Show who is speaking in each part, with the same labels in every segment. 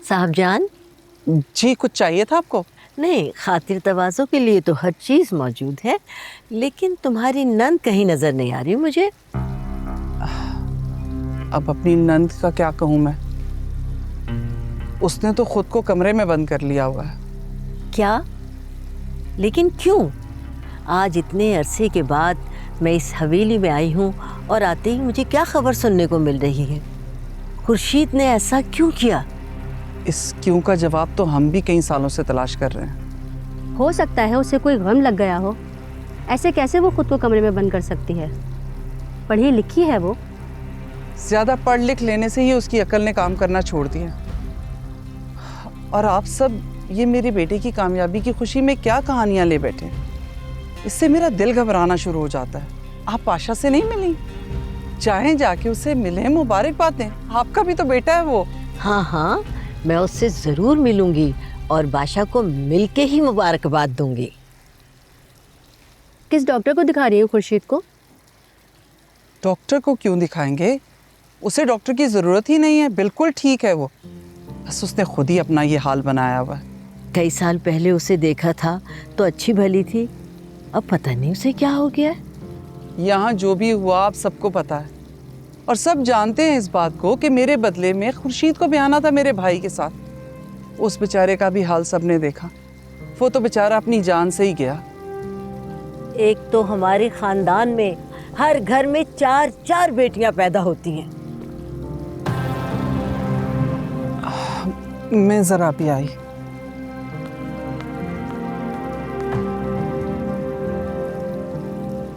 Speaker 1: साहबजान।
Speaker 2: जी, कुछ चाहिए था आपको?
Speaker 1: नहीं, खातिर तवाज़ो के लिए तो हर चीज़ मौजूद है, लेकिन तुम्हारी नंद कहीं नज़र नहीं आ रही मुझे।
Speaker 2: अब अपनी नंद का क्या कहूँ मैं, उसने तो खुद को कमरे में बंद कर लिया हुआ है।
Speaker 1: क्या? लेकिन क्यों? आज इतने अरसे के बाद मैं इस हवेली में आई हूँ और आते ही मुझे क्या खबर सुनने को मिल रही है? खुर्शीद ने ऐसा क्यों किया?
Speaker 2: इस क्यों का जवाब तो हम भी कई सालों से तलाश कर रहे हैं।
Speaker 3: हो सकता है उसे कोई गम लग गया हो। ऐसे कैसे वो खुद को कमरे में बंद कर सकती है? पढ़ी लिखी है वो।
Speaker 2: ज्यादा पढ़ लिख लेने से ही उसकी अकल ने काम करना छोड़ दिया। और आप सब ये मेरी बेटे की कामयाबी की खुशी में क्या कहानियां ले बैठे, इससे मेरा दिल घबराना शुरू हो जाता है। आप पाशा से नहीं मिली? चाहे जाके उससे मिले, मुबारकबाद दें, आपका भी तो बेटा है वो।
Speaker 1: हाँ हाँ, मैं उससे ज़रूर मिलूंगी और बादशाह को मिलके ही मुबारकबाद दूंगी।
Speaker 3: किस डॉक्टर को दिखा रही हो खुर्शीद को?
Speaker 2: डॉक्टर को क्यों दिखाएंगे? उसे डॉक्टर की ज़रूरत ही नहीं है, बिल्कुल ठीक है वो। बस उसने खुद ही अपना ये हाल बनाया हुआ है।
Speaker 1: कई साल पहले उसे देखा था तो अच्छी भली थी, अब पता नहीं उसे क्या हो गया है।
Speaker 2: यहाँ जो भी हुआ आप सबको पता है, और सब जानते हैं इस बात को कि मेरे बदले में खुर्शीद को ब्याहना था मेरे भाई के साथ। उस बेचारे का भी हाल सबने देखा, वो तो बेचारा अपनी जान से ही गया।
Speaker 1: एक तो हमारे खानदान में हर घर में 4-4 बेटियां पैदा होती हैं।
Speaker 2: मैं जरा भी आई।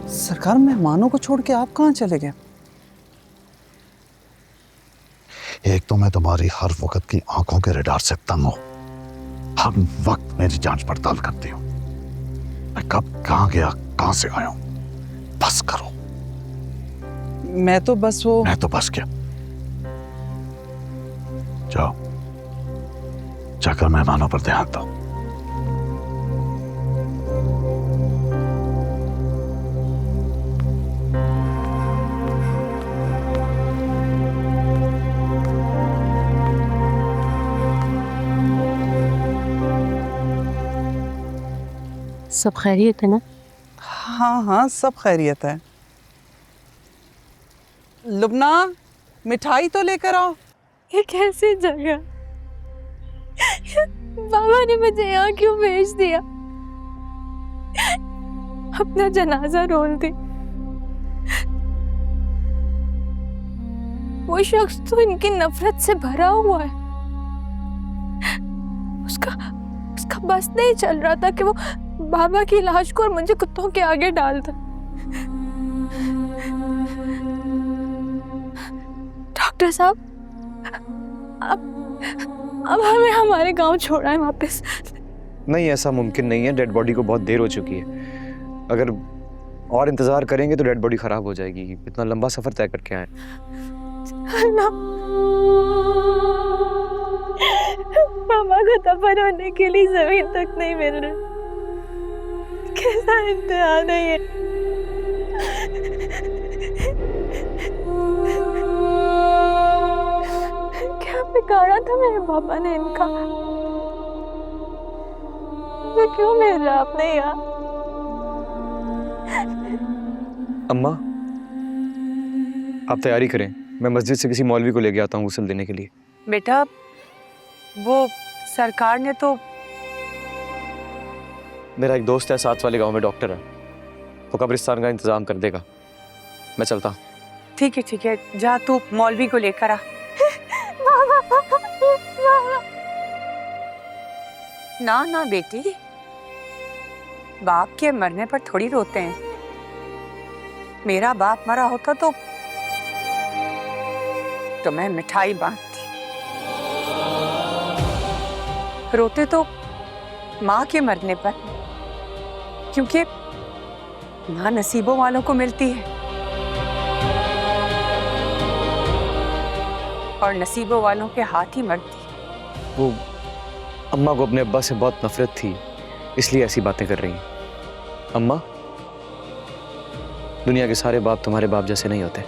Speaker 2: सरकार, मेहमानों को छोड़ के आप कहाँ चले गए?
Speaker 4: एक तो मैं तुम्हारी हर वक्त की आंखों के रडार से तंग हूं, हर वक्त मेरी जांच पड़ताल करती हूं। मैं कब कहां गया, कहां से आया हूं, बस करो।
Speaker 2: मैं तो बस
Speaker 4: क्या? जाओ, जाकर मेहमानों पर ध्यान दो।
Speaker 3: सब खैरियत है ना?
Speaker 2: हाँ हाँ, सब खैरियत है। लुबना, मिठाई तो लेकर आओ।
Speaker 5: ये कैसी जगह? बाबा ने मुझे यहाँ क्यों भेज दिया? अपना जनाजा रोल दे। वो शख्स तो इनकी नफरत से भरा हुआ है। उसका बस नहीं चल रहा था कि वो बाबा की लाश को और मुझे कुत्तों के आगे डाल दे। डॉक्टर साहब, अब हमें हमारे गांव छोड़ा है वापस।
Speaker 6: नहीं, ऐसा मुमकिन नहीं है। डेड बॉडी को बहुत देर हो चुकी है। अगर और इंतजार करेंगे तो डेड बॉडी खराब हो जाएगी। इतना लंबा सफर तय करके आए।
Speaker 5: मामा को दफन होने के लिए जमीन तक नहीं मिल रही। कैसा इम्तिहान है ये? क्या बिगाड़ा था मेरे पापा ने इनका? मुझे क्यों भेजा आपने यहाँ?
Speaker 6: अम्मा, आप तैयारी करें, मैं मस्जिद से किसी मौलवी को लेके आता हूँ गुस्ल देने के लिए।
Speaker 7: बेटा, वो सरकार ने तो...
Speaker 6: मेरा एक दोस्त है साथ वाले गांव में, डॉक्टर है, वो कब्रिस्तान का इंतजाम कर देगा। मैं चलता हूँ।
Speaker 7: ठीक है, जा तू मौलवी को लेकर आ। ना बेटी, बाप के मरने पर थोड़ी रोते हैं। मेरा बाप मरा होता तो मैं मिठाई बांटती। रोते तो माँ के मरने पर, क्योंकि माँ नसीबों वालों को मिलती है और नसीबों वालों के हाथ ही मरती है।
Speaker 6: वो अम्मा को अपने अब्बा से बहुत नफरत थी, इसलिए ऐसी बातें कर रही हैं। अम्मा, दुनिया के सारे बाप तुम्हारे बाप जैसे नहीं होते।